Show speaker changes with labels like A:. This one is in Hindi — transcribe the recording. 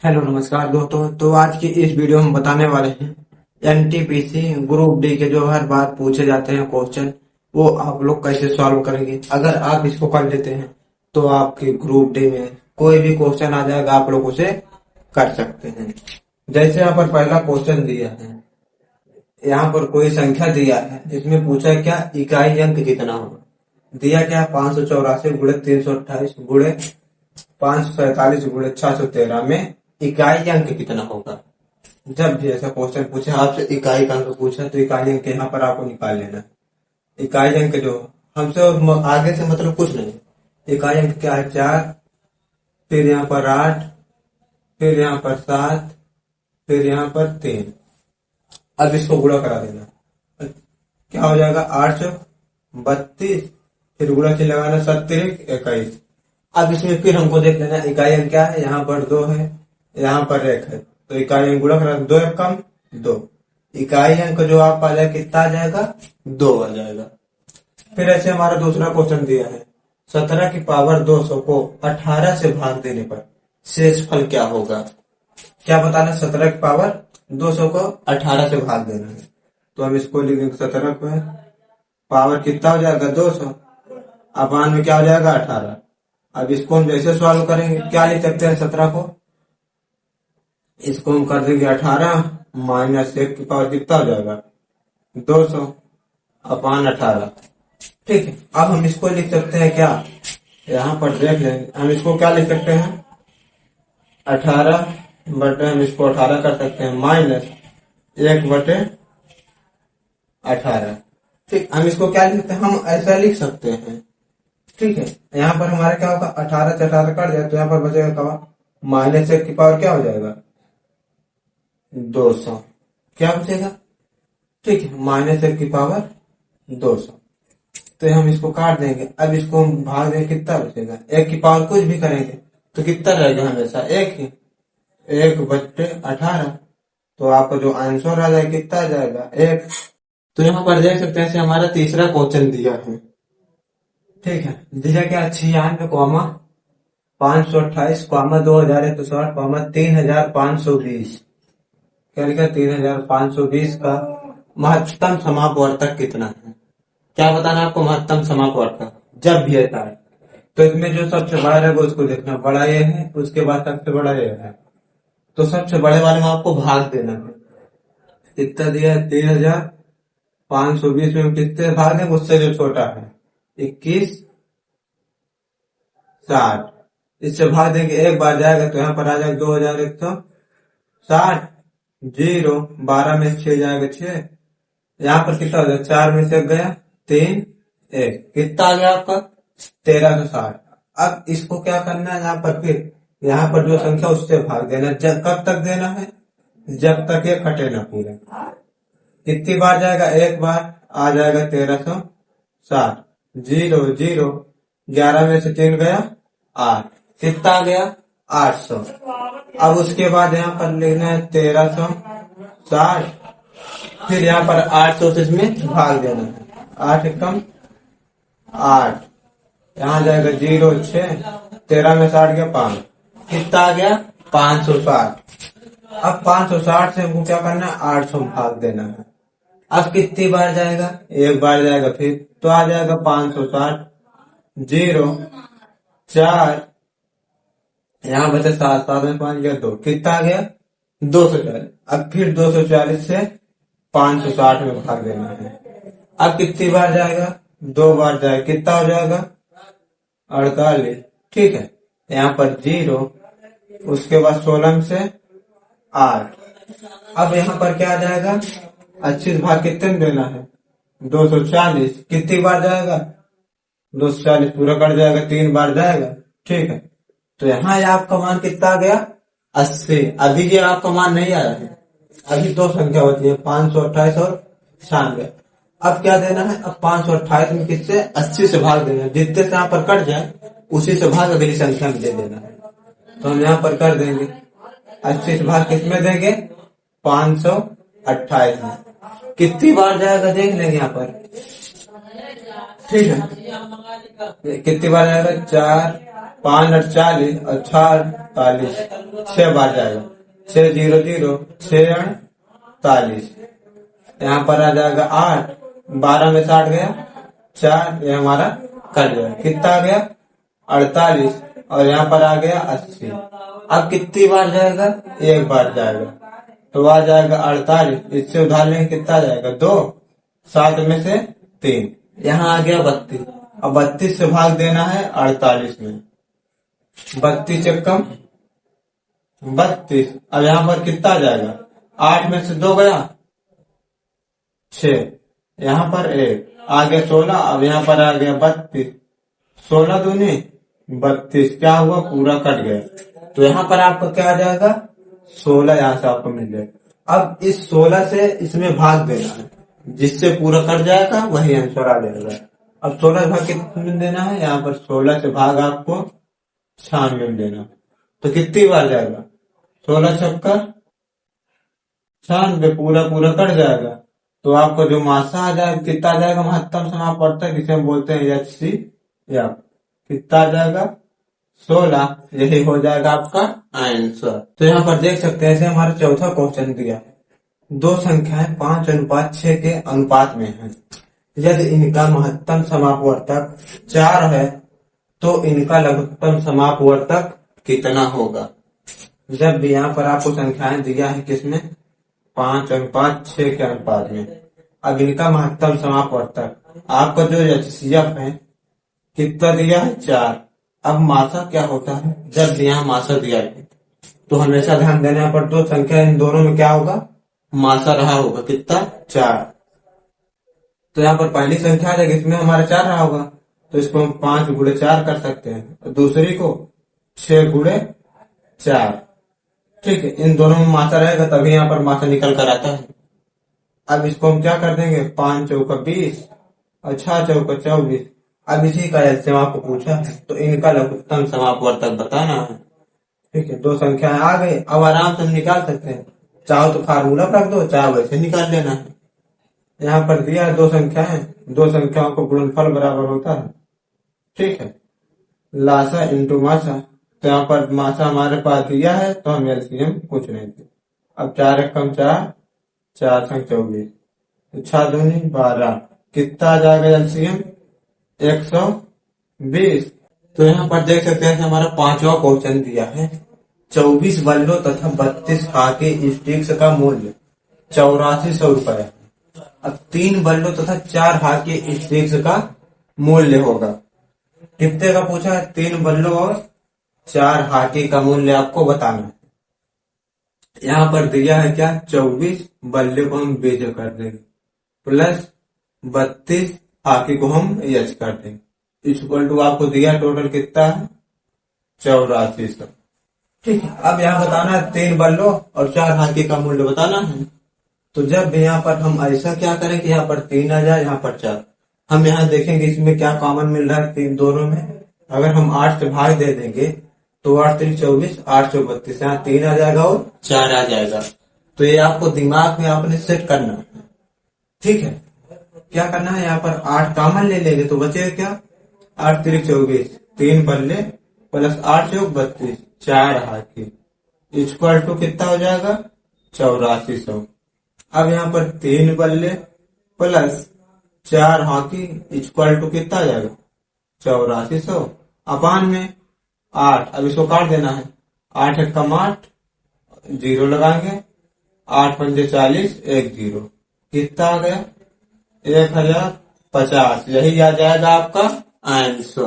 A: हेलो नमस्कार दोस्तों। तो आज की इस वीडियो में बताने वाले हैं एनटीपीसी ग्रुप डी के जो हर बार पूछे जाते हैं क्वेश्चन, वो आप लोग कैसे सॉल्व करेंगे। अगर आप इसको कर लेते हैं तो आपके ग्रुप डी में कोई भी क्वेश्चन आ जाएगा, आप लोग उसे कर सकते हैं। जैसे यहाँ पर पहला क्वेश्चन दिया है, यहाँ पर कोई संख्या दिया है, इसमें पूछा क्या इकाई अंक कितना होगा। दिया क्या 584 गुणे 328 गुणे 547 गुणे 613 में इकाई अंक कितना होगा। जब भी ऐसा क्वेश्चन पूछे आपसे इकाई का अंक पूछा तो इकाई अंक यहाँ पर आपको निकाल लेना है। इकाई अंक जो हमसे आगे से मतलब कुछ नहीं, इकाई अंक क्या है 4, फिर यहाँ पर 8, फिर यहाँ पर 7, फिर यहाँ पर 3। अब इसको गुणा करा देना, क्या हो जाएगा 832, फिर गुणा से लगाना 7 21। अब इसमें फिर हमको देख लेना इकाई अंक क्या है, यहाँ पर 2 है, यहाँ पर 1 है, तो इकाई अंक गुणा करा 2 1 कम 2। इकाई अंक जो आप आ जाए कितना आ जाएगा 2 आ जाएगा। फिर ऐसे हमारा दूसरा क्वेश्चन दिया है 17 की पावर 200 को 18 से भाग देने पर शेष फल क्या होगा। क्या बताना, 17 की पावर 200 को 18 से भाग देना है। तो हम इसको लिख देंगे 17 को है पावर कितना हो जाएगा 200, अपान में क्या हो जाएगा 18। अब इसको हम जैसे सॉल्व करेंगे क्या लिख सकते हैं 17 को, इसको हम कर देंगे 18 माइनस 1 की पावर कितना हो जाएगा 200 अपान 18। ठीक है, अब हम इसको लिख सकते हैं क्या, यहाँ पर देख लेंगे हम इसको क्या लिख सकते हैं 18 बटे, हम इसको 18 कर सकते हैं माइनस 1 बटे 18। ठीक, हम इसको क्या लिख सकते हैं, हम ऐसा लिख सकते हैं। ठीक है, यहाँ पर हमारा क्या होगा 18 से 18 कट जाए तो यहाँ पर बचेगा क्या, माइनस 1 की पावर क्या हो जाएगा 200, क्या बचेगा। ठीक है, माइनस 1 की पावर 200। तो हम इसको काट देंगे, अब इसको हम भाग देंगे कितना बचेगा, 1 की पावर कुछ भी करेंगे तो कितना रहेगा हमेशा 1 ही, 1 बटे 18। तो आपका जो आंसर आ जाएगा कितना आ जाएगा 1। तो यहाँ पर देख सकते हैं हमारा तीसरा क्वेश्चन दिया है। ठीक है, दिया क्या 96 528 2060 3520। क्या लिखा 3520 का महत्तम समापवर्तक कितना है। क्या बताना आपको महत्तम समापवर्तक जब भी आता है तो इसमें जो सबसे बड़ा रहेगा उसको देखना, बड़ा ये है उसके बाद सबसे बड़ा ये है, तो सबसे बड़े वाले में आपको भाग देना है। कितना दिया है 3520 में कितने भाग देंगे, उससे जो छोटा है 21 60, इससे भाग देंगे एक बार जाएगा तो यहाँ पर आ जाएगा 2160, 0 12 में 6 जाएगा 6, यहाँ पर कितना हो जाएगा 4 में से गया 3 1, कितना आ गया आपका 1360। अब इसको क्या करना है, यहाँ पर फिर यहाँ पर जो संख्या उससे भाग देना, जब कब तक देना है जब तक ये कटे ना पूरा। कितनी बार जाएगा, एक बार आ जाएगा 1360, 0 0 11 में से 3 गया 8, कितना आ गया 800। अब उसके बाद यहाँ पर लिखना है 1360, फिर यहाँ पर 800 से इसमें भाग देना है, 8 कम 8, यहाँ जाएगा 0 6, 13 में 60 गया 5, कितना आ गया 560। अब 560 से हमको क्या करना है 800 भाग देना है। अब कितनी बार जाएगा, एक बार जाएगा, फिर तो आ जाएगा 560, 0 4, यहाँ बचे 7 7 में 5 गया 2, कितना आ गया 240। अब फिर 240 से 560 में भाग देना है। अब कितनी बार जाएगा, 2 बार जाएगा, कितना हो जाएगा 48। ठीक है, यहाँ पर 0, उसके बाद 16 में से 8। अब यहाँ पर क्या आ जाएगा 80 भाग कितने में देना है 240, कितनी बार जाएगा 240 पूरा कर जाएगा, 3 बार जाएगा। ठीक है, तो यहाँ आपका मान कितना आ गया 80। अभी ये आपका मान नहीं आया है, अभी 2 संख्या होती है 528 और 96। अब क्या देना है, अब 528 में किससे 80 से भाग देना है, जितने से यहाँ पर कट जाए उसी से भाग अगली संख्या में दे देना है। तो हम यहाँ पर कर देंगे 80 से भाग किस में देंगे 528 में, कितनी बार जाएगा देख लेंगे यहाँ पर ठीक है, कितनी बार जाएगा? 4 5 48 और 6 48, 6 बार जाएगा। 6 0 0 6 48। यहाँ पर आ जाएगा 8, 12 में 60 गया 4, ये हमारा कट गया। कितना आ गया? 48, और यहाँ पर आ गया 80। अब कितनी बार जाएगा? एक बार जाएगा, तो आ जाएगा 48। इससे उधार लेंगे, कितना जाएगा? 2, 7 में से 3, यहाँ आ गया 32। अब 32 से भाग देना है 48 में। 32 एकम 32। अब यहाँ पर कितना जाएगा? 8 में से 2 गया 6, यहाँ पर 1 आ गया 16। अब यहाँ पर आ गया 32, 16 दूनी 32, क्या हुआ? पूरा कट गया। तो यहाँ पर आपका क्या आ जाएगा? 16 यहाँ से आपको मिल जाएगा। अब इस 16 से इसमें भाग देना है, जिससे पूरा कट जाएगा वही आंसर आ जाएगा। अब 16 भाग कितने देना है? यहाँ पर 16 से भाग आपको 96 में देना। तो कितनी बार जाएगा? 16 छक्का 96, पूरा पूरा कट जाएगा। तो आपको जो मासा आ जाएगा, कितना आ जाएगा? महत्तम समापवर्तक, जिसे हम बोलते हैं HCF, कितना आ जाएगा? 16। यही हो जाएगा आपका आंसर। तो यहाँ पर देख सकते हैं, ऐसे हमारा चौथा क्वेश्चन दिया है। दो संख्याएं 5:6 के अनुपात में हैं। यदि इनका महत्तम समापवर्तक 4 है तो इनका लघुत्तम समापवर्तक कितना होगा? जब भी यहाँ पर आपको संख्याएं दिया है किसमें? 5:6 के अनुपात में। अब इनका महत्तम समापवर्तक आपका जो HCF है कितना दिया है? 4। अब मासा क्या होता है? जब भी यहाँ मासा दिया है तो हमेशा ध्यान देना पर दो संख्या, इन दोनों में क्या होगा? मासा रहा होगा। कितना? 4। तो यहाँ पर पहली संख्या है इसमें हमारा 4 रहा होगा, तो इसको हम 5 गुणे 4 कर सकते हैं। दूसरी को 6 गुणे 4। ठीक है, इन दोनों में मासा रहेगा तभी यहाँ पर मासा निकल कर आता है। अब इसको हम क्या कर देंगे? 5 चौका 20 और 6 चौका 24। अब इसी का एलसीएम आपको पूछा है, तो इनका लघुत्तम समापवर्तक बताना है। ठीक है, दो संख्याएं आ गई। अब आराम से हम निकाल सकते हैं, चाहो तो फार्मूला रख दो, चाहे वैसे निकाल लेना है। यहाँ पर दिया है दो संख्याएं, दो संख्याओं को गुणनफल बराबर होता है। ठीक है, लासा इंटू मासा। तो यहाँ पर मासा हमारे पास दिया है तो हम एलसीएम कुछ नहीं थे। अब 4 एकम 4, 4 संग 24, 6 दूनी 12, कितना आ जाएगा एलसीएम? 120। तो यहाँ पर देख सकते हैं हमारा पांचवा क्वेश्चन दिया है। 24 बल्लों तथा 32 हाके स्टिक्स का मूल्य 8400 रुपए। अब 3 बल्लों तथा 4 हाके स्टिक्स का मूल्य होगा। कितने का पूछा है? 3 बल्लों और 4 हाके का मूल्य आपको बताना है। यहाँ पर दिया है क्या? 24 बल्ले को हम बेज कर देंगे प्लस 32 हाके को हम एच कर देंगे। इक्वल टू आपको दिया टोटल कितना है? 8400। ठीक है, अब यहाँ बताना है 3 बल्लों और 4 हाके का मूल्य बताना है। तो जब भी यहाँ पर हम ऐसा क्या करें कि यहाँ पर 3 आ जाए, यहाँ पर 4, हम यहाँ देखेंगे इसमें क्या कॉमन मिल रहा है तीन दोनों में। अगर हम 8 से भाग दे देंगे तो 8 3 24, 8 4 32, यहाँ 3 आ जाएगा और 4 आ जाएगा। तो ये आपको दिमाग में आपने सेट करना है। ठीक है, क्या करना है? यहाँ पर 8 कॉमन ले लेंगे तो बचेगा क्या? 8 3 24, 3 बल्ले प्लस 8 4 32, 4 हाके इक्वल टू कितना हो जाएगा? 8400। अब यहाँ पर 3 बल्ले प्लस 4 हाकी इक्वल टू कितना आ जाएगा? 8400 अपान में 8। अब इसको काट देना है। 8 एकम 8, 0 लगाएंगे, 8 पंजे 40, 1 0, कितना आ गया? 1050। यही आ जाएगा आपका आंसर।